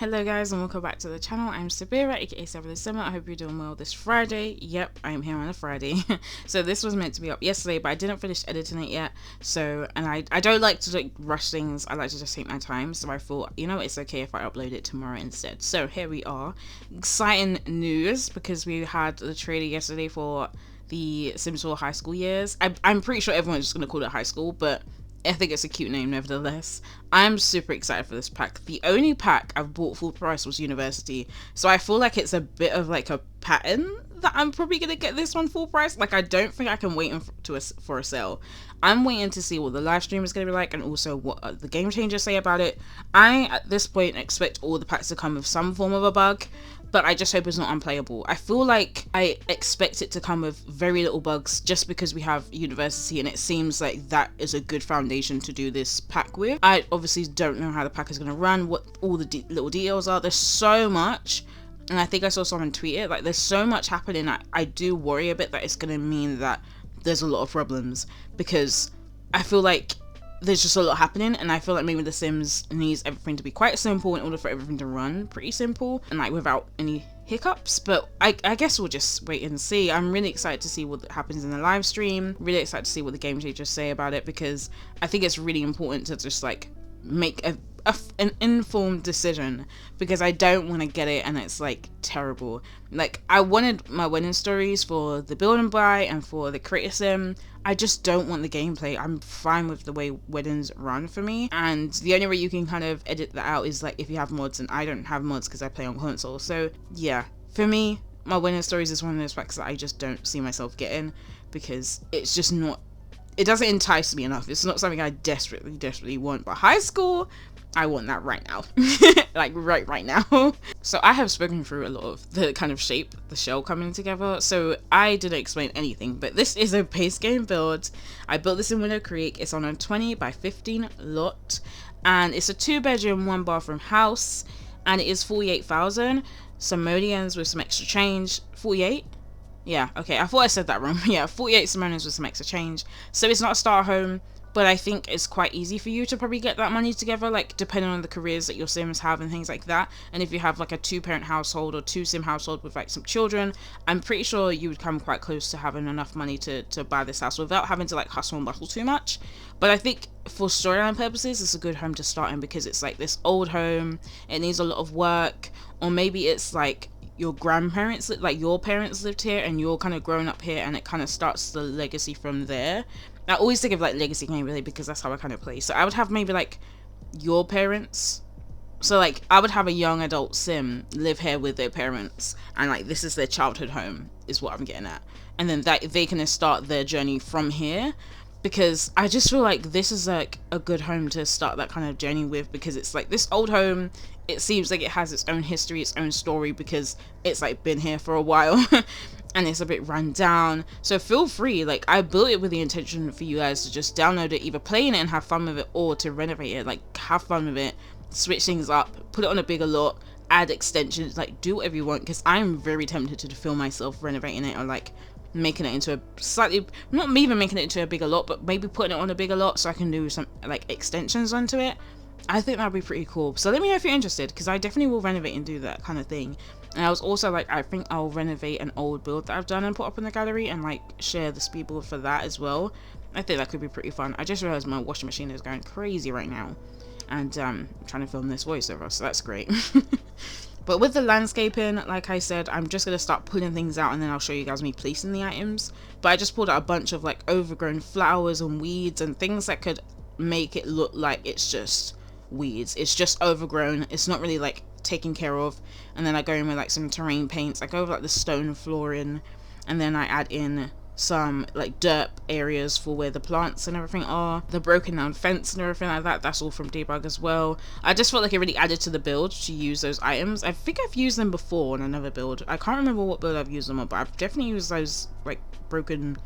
Hello guys and welcome back to the channel. I'm Sabythesimmer, aka Sabythesimmer. I hope you're doing well this Friday. Yep, I'm here on a Friday. So this was meant to be up yesterday, but I didn't finish editing it yet. So, and I don't like to rush things. I like to just take my time. So I thought, you know, it's okay if I upload it tomorrow instead. So here we are. Exciting news because we had the trailer yesterday for the Sul Sul high school years. I'm pretty sure everyone's just going to call it high school, but I think it's a cute name nevertheless. I'm super excited for this pack. The only pack I've bought full price was university, so I feel like it's a bit of like a pattern that I'm probably gonna get this one full price. Like, I don't think I can wait for a sale. I'm waiting to see what the live stream is gonna be like and also what the game changers say about it. I at this point expect all the packs to come with some form of a bug, but I just hope it's not unplayable. I feel like I expect it to come with very little bugs just because we have university, and it seems like that is a good foundation to do this pack with. I obviously don't know how the pack is going to run, what all the little details are. There's so much, and I think I saw someone tweet it, like there's so much happening. I do worry a bit that it's going to mean that there's a lot of problems, because I feel like there's just a lot happening, and I feel like maybe The Sims needs everything to be quite simple in order for everything to run pretty simple and like without any hiccups. But I guess we'll just wait and see. I'm really excited to see what happens in the live stream, really excited to see what the game changers say about it, because I think it's really important to just like make an informed decision, because I don't want to get it and it's like terrible. Like, I wanted my wedding stories for the build and buy and for the creator sim. I just don't want the gameplay. I'm fine with the way weddings run for me, and the only way you can kind of edit that out is like if you have mods, and I don't have mods because I play on console. So yeah, for me, my wedding stories is one of those packs that I just don't see myself getting, because it's just not, it doesn't entice me enough. It's not something I desperately want. But high school, I want that right now. Like right now. So I have spoken through a lot of the kind of shape, the shell coming together, so I didn't explain anything, but this is a base game build. I built this in Willow Creek. It's on a 20 by 15 lot, and it's a 2-bedroom 1-bathroom house, and it is 48,000 simoleons with some extra change. 48? Yeah, okay, I thought I said that wrong. Yeah, 48 simoleons with some extra change. So it's not a starter home, but I think it's quite easy for you to probably get that money together, like depending on the careers that your sims have and things like that. And if you have like a 2-parent household or 2-sim household with like some children, I'm pretty sure you would come quite close to having enough money to buy this house without having to like hustle and bustle too much. But I think for storyline purposes, it's a good home to start in, because it's like this old home, it needs a lot of work, or maybe it's like your grandparents, like your parents lived here and you're kind of grown up here, and it kind of starts the legacy from there. I always think of like legacy game really, because that's how I kind of play. So I would have maybe like your parents, so like I would have a young adult sim live here with their parents, and like this is their childhood home is what I'm getting at, and then that they can start their journey from here, because I just feel like this is like a good home to start that kind of journey with, because it's like this old home, it seems like it has its own history, its own story, because it's like been here for a while and it's a bit run down. So feel free, like I built it with the intention for you guys to just download it, either play in it and have fun with it, or to renovate it, like have fun with it, switch things up, put it on a bigger lot, add extensions, like do whatever you want, because I'm very tempted to feel myself renovating it, or like making it into a slightly, not even making it into a bigger lot, but maybe putting it on a bigger lot so I can do some like extensions onto it. I think that'd be pretty cool. So let me know if you're interested, because I definitely will renovate and do that kind of thing. And I was also like, I think I'll renovate an old build that I've done and put up in the gallery, and like share the speed build for that as well. I think that could be pretty fun. I just realized my washing machine is going crazy right now, and I'm trying to film this voiceover, so that's great. But with the landscaping, like I said, I'm just going to start pulling things out, and then I'll show you guys me placing the items. But I just pulled out a bunch of like overgrown flowers and weeds and things that could make it look like it's just weeds. It's just overgrown. It's not really like taken care of. And then I go in with like some terrain paints. I go over like the stone flooring, and then I add in some like dirt areas for where the plants and everything are, the broken down fence and everything like that. That's all from debug as well. I just felt like it really added to the build to use those items. I think I've used them before on another build. I can't remember what build I've used them on, but I've definitely used those like broken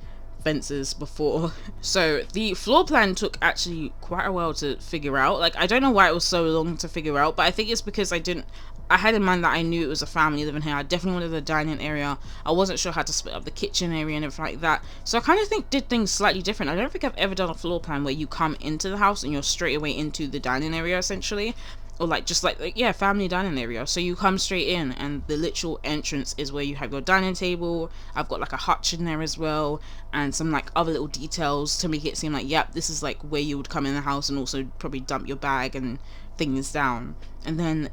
fences before. So the floor plan took actually quite a while to figure out. Like, I don't know why it was so long to figure out, but I think it's because I had in mind that I knew it was a family living here. I definitely wanted the dining area. I wasn't sure how to split up the kitchen area and everything like that. So I kind of did things slightly different. I don't think I've ever done a floor plan where you come into the house and you're straight away into the dining area essentially. or like just like yeah, family dining area. So you come straight in and the literal entrance is where you have your dining table. I've got like a hutch in there as well, and some like other little details to make it seem like, yep, this is like where you would come in the house, and also probably dump your bag and things down. And then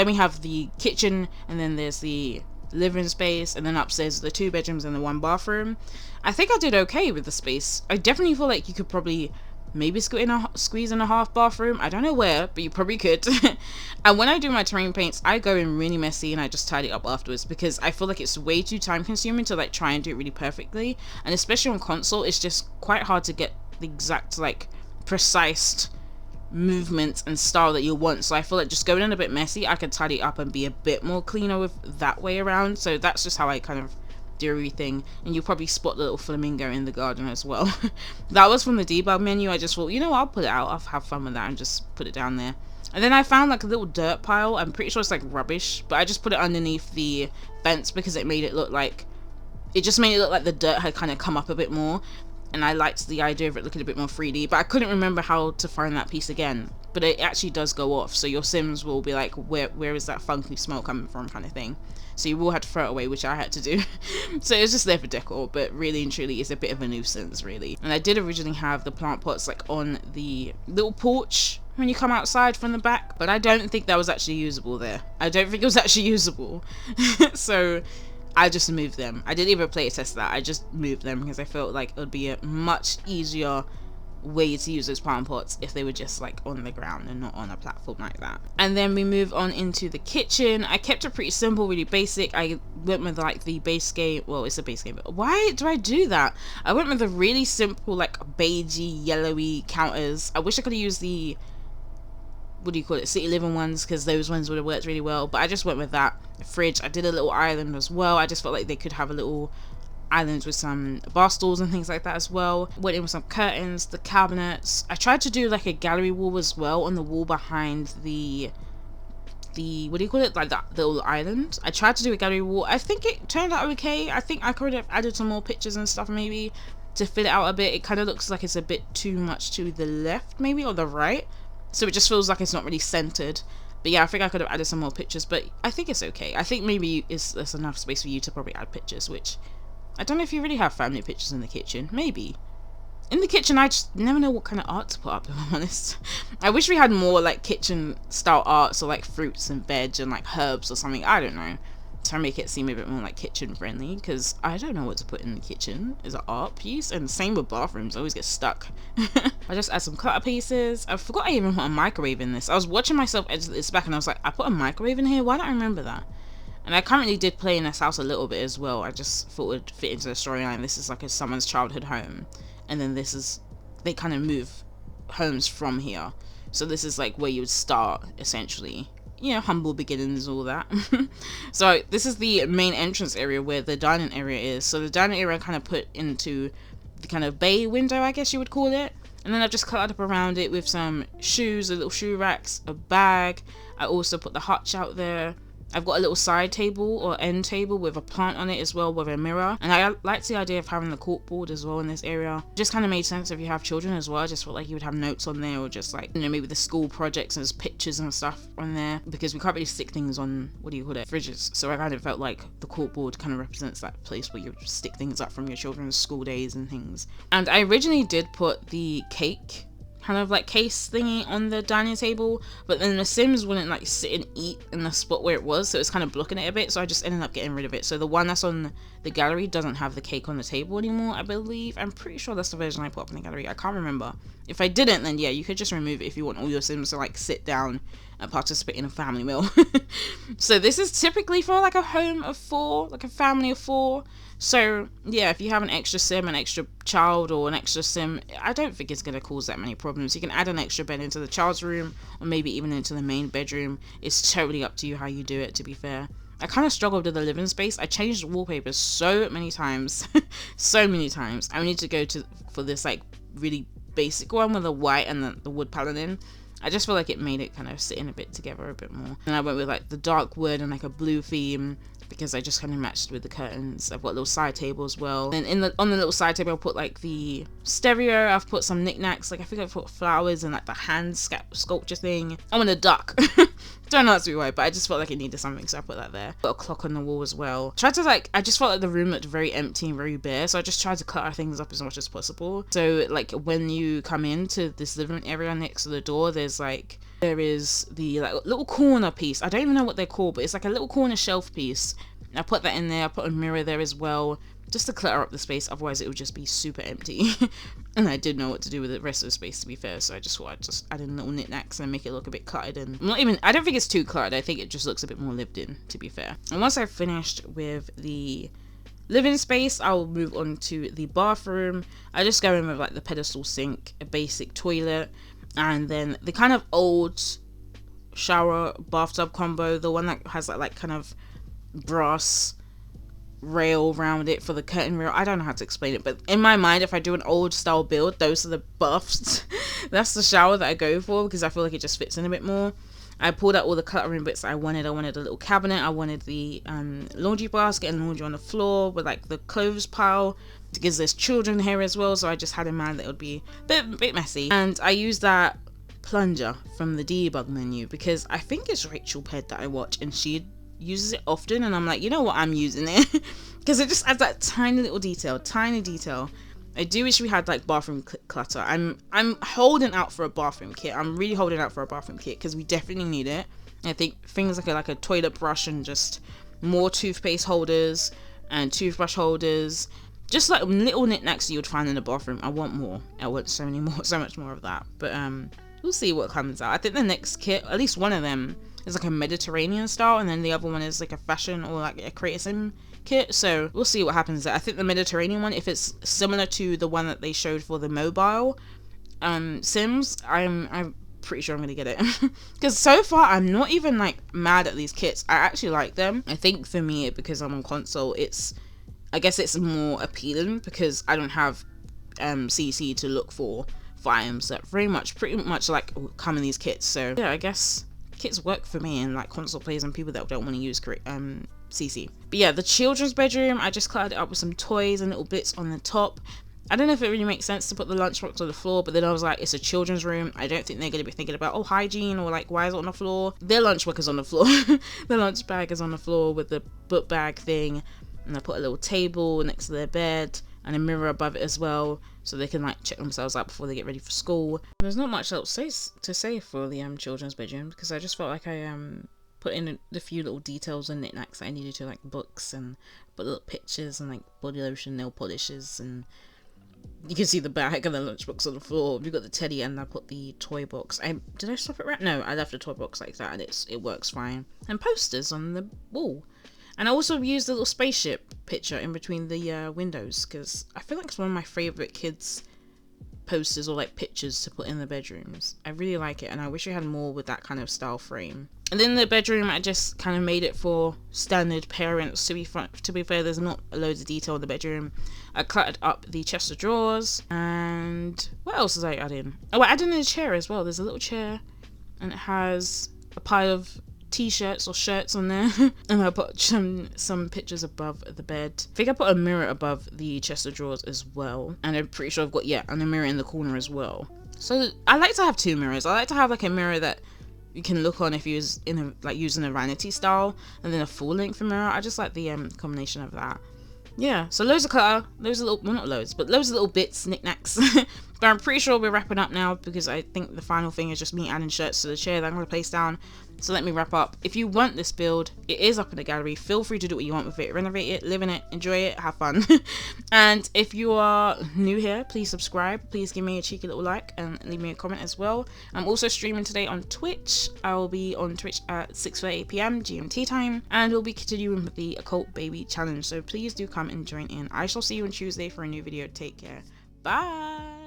we have the kitchen, and then there's the living space, and then upstairs the 2 bedrooms and the 1 bathroom. I think I did okay with the space. I definitely feel like you could probably maybe squeeze in a half bathroom. I don't know where, but you probably could. And when I do my terrain paints, I go in really messy and I just tidy it up afterwards, because I feel like it's way too time consuming to like try and do it really perfectly. And especially on console, it's just quite hard to get the exact like precise movement and style that you want. So I feel like just going in a bit messy, I could tidy up and be a bit more cleaner with that way around. So that's just how I kind of do everything. And you'll probably spot the little flamingo in the garden as well. That was from the debug menu. I just thought, you know, I'll put it out, I'll have fun with that and just put it down there. And then I found like a little dirt pile. I'm pretty sure it's like rubbish, but I just put it underneath the fence because it made it look like, it just made it look like the dirt had kind of come up a bit more. And I liked the idea of it looking a bit more 3D, but I couldn't remember how to find that piece again. But it actually does go off, so your Sims will be like, where is that funky smell coming from, kind of thing. So you will have to throw it away, which I had to do. So it's just there for decor, but really and truly it's a bit of a nuisance, really. And I did originally have the plant pots like on the little porch when you come outside from the back, but I don't think that was actually usable there. I don't think it was actually usable. So I just moved them. I didn't even play test that. I just moved them because I felt like it would be a much easier way to use those plant pots if they were just like on the ground and not on a platform like that. And then we move on into the kitchen. I kept it pretty simple, really basic. I went with like the base game. Well, it's a base game, but why do I do that? I went with the really simple like beigey, yellowy counters. I wish I could have used the, what do you call it, city living ones, because those ones would have worked really well, but I just went with that. The fridge, I did a little island as well. I just felt like they could have a little islands with some bar stools and things like that as well. Went in with some curtains, the cabinets. I tried to do like a gallery wall as well on the wall behind the what do you call it, like that little island. I tried to do a gallery wall. I think it turned out okay. I think I could have added some more pictures and stuff maybe to fill it out a bit. It kind of looks like it's a bit too much to the left maybe, or the right, so it just feels like it's not really centered. But yeah, I think I could have added some more pictures, but I think it's okay. I think maybe there's enough space for you to probably add pictures, which I don't know if you really have family pictures in the kitchen. Maybe. In the kitchen, I just never know what kind of art to put up, if I'm honest. I wish we had more like kitchen style art, so like fruits and veg and like herbs or something. I don't know. To make it seem a bit more like kitchen friendly, because I don't know what to put in the kitchen as an art piece. And same with bathrooms, I always get stuck. I just add some cutter pieces. I forgot I even put a microwave in this. I was watching myself edit this back and I was like, I put a microwave in here? Why don't I remember that? And I currently did play in this house a little bit as well. I just thought it would fit into the storyline. This is like someone's childhood home, and then this is, they kind of move homes from here. So this is like where you would start, essentially. You know, humble beginnings, all that. So this is the main entrance area where the dining area is. So the dining area kind of put into the kind of bay window, I guess you would call it. And then I've just cut up around it with some shoes, a little shoe racks, a bag. I also put the hutch out there. I've got a little side table or end table with a plant on it as well, with a mirror. And I liked the idea of having the corkboard as well in this area. Just kind of made sense if you have children as well. I just felt like you would have notes on there, or just like, you know, maybe the school projects and there's pictures and stuff on there, because we can't really stick things on, what do you call it, fridges. So I kind of felt like the corkboard kind of represents that place where you stick things up from your children's school days and things. And I originally did put the cake kind of like case thingy on the dining table, but then the Sims wouldn't like sit and eat in the spot where it was, so it's kind of blocking it a bit, so I just ended up getting rid of it. So the one that's on the gallery doesn't have the cake on the table anymore, I believe. I'm pretty sure that's the version I put up in the gallery. I can't remember. If I didn't, then yeah, you could just remove it if you want all your Sims to like sit down and participate in a family meal. So this is typically for like a home of 4, like a family of 4. So yeah, if you have an extra Sim, an extra child, or an extra Sim, I don't think it's going to cause that many problems. You can add an extra bed into the child's room, or maybe even into the main bedroom. It's totally up to you how you do it, to be fair. I kind of struggled with the living space. I changed the wallpaper so many times. So many times. I need to go for this like really basic one with the white and the wood paneling. I just feel like it made it kind of sit in a bit together a bit more. And I went with like the dark wood and like a blue theme because I just kind of matched with the curtains. I've got a little side table as well, and on the little side table I'll put like the stereo. I've put some knickknacks, like I think I've put flowers and like the hand sculpture thing. I want a duck. Don't ask me why, but I just felt like it needed something, so I put that there. Put a clock on the wall as well. I just felt like the room looked very empty and very bare, so I just tried to clutter things up as much as possible. So like when you come into this living area next to the door, there is the like little corner piece. I don't even know what they're called, but it's like a little corner shelf piece. I put that in there. I put a mirror there as well, just to clutter up the space. Otherwise it would just be super empty. And I didn't know what to do with the rest of the space, to be fair, so I just thought I'd just add in little knickknacks and make it look a bit cluttered. And I don't think it's too cluttered. I think it just looks a bit more lived in, to be fair. And once I've finished with the living space, I'll move on to the bathroom. I just go in with like the pedestal sink, a basic toilet, and then the kind of old shower bathtub combo, the one that has like kind of brass rail around it for the curtain rail. I don't know how to explain it, but in my mind, if I do an old style build, those are the baths. That's the shower that I go for because I feel like it just fits in a bit more. I pulled out all the cluttering bits I wanted. I wanted a little cabinet. I wanted the laundry basket and laundry on the floor with like the clothes pile, because there's children here as well, so I just had in mind that it would be a bit messy. And I used that plunger from the debug menu because I think it's Rachel Ped that I watch, and she uses it often, and I'm like, you know what, I'm using it because it just adds that tiny detail. I do wish we had like bathroom clutter. I'm holding out for a bathroom kit. I'm really holding out for a bathroom kit because we definitely need it. I think things like a toilet brush and just more toothpaste holders and toothbrush holders, just like little knickknacks you would find in the bathroom. I want more. I want so much more of that. But we'll see what comes out. I think the next kit, at least one of them, is like a Mediterranean style, and then the other one is like a fashion or like a creative kit. So we'll see what happens there. I think the Mediterranean one, if it's similar to the one that they showed for the mobile Sims, I'm pretty sure I'm gonna get it. Because so far I'm not even like mad at these kits. I actually like them. I think for me, because I'm on console, I guess it's more appealing because I don't have CC to look for items that pretty much like come in these kits. So yeah, I guess kits work for me and like console players and people that don't want to use CC. But yeah, the children's bedroom, I just cluttered it up with some toys and little bits on the top. I don't know if it really makes sense to put the lunchbox on the floor, but then I was like, it's a children's room. I don't think they're going to be thinking about, hygiene, or like, why is it on the floor? Their lunchbox is on the floor. The lunch bag is on the floor with the book bag thing. And I put a little table next to their bed and a mirror above it as well, so they can like check themselves out before they get ready for school. There's not much else to say for the children's bedroom, because I just felt like I put in the few little details and knickknacks that I needed to, like books, and put little pictures and like body lotion, nail polishes, and you can see the bag and the lunchbox on the floor. We got the teddy, and I put the toy box. Did I stop it right? No, I left the toy box like that, and it works fine. And posters on the wall. And I also used a little spaceship picture in between the windows, because I feel like it's one of my favourite kids' posters or like pictures to put in the bedrooms. I really like it, and I wish I had more with that kind of style frame. And then the bedroom, I just kind of made it for standard parents. To be fair, there's not loads of detail in the bedroom. I cluttered up the chest of drawers, and what else did I add in? Oh, I added in a chair as well. There's a little chair, and it has a pile of t-shirts or shirts on there. And I put some pictures above the bed. I think I put a mirror above the chest of drawers as well, and I'm pretty sure I've got and a mirror in the corner as well. So I like to have two mirrors. I like to have like a mirror that you can look on if you're using a vanity style, and then a full length mirror. I just like the combination of that. Yeah, so loads of clutter, loads of little, well, not loads, but loads of little bits, knickknacks. But I'm pretty sure we're wrapping up now, because I think the final thing is just me adding shirts to the chair that I'm going to place down. So let me wrap up. If you want this build, it is up in the gallery. Feel free to do what you want with it. Renovate it, live in it, enjoy it, have fun. And if you are new here, please subscribe. Please give me a cheeky little like and leave me a comment as well. I'm also streaming today on Twitch. I will be on Twitch at 6:30 PM GMT time. And we'll be continuing with the Occult Baby Challenge. So please do come and join in. I shall see you on Tuesday for a new video. Take care. Bye.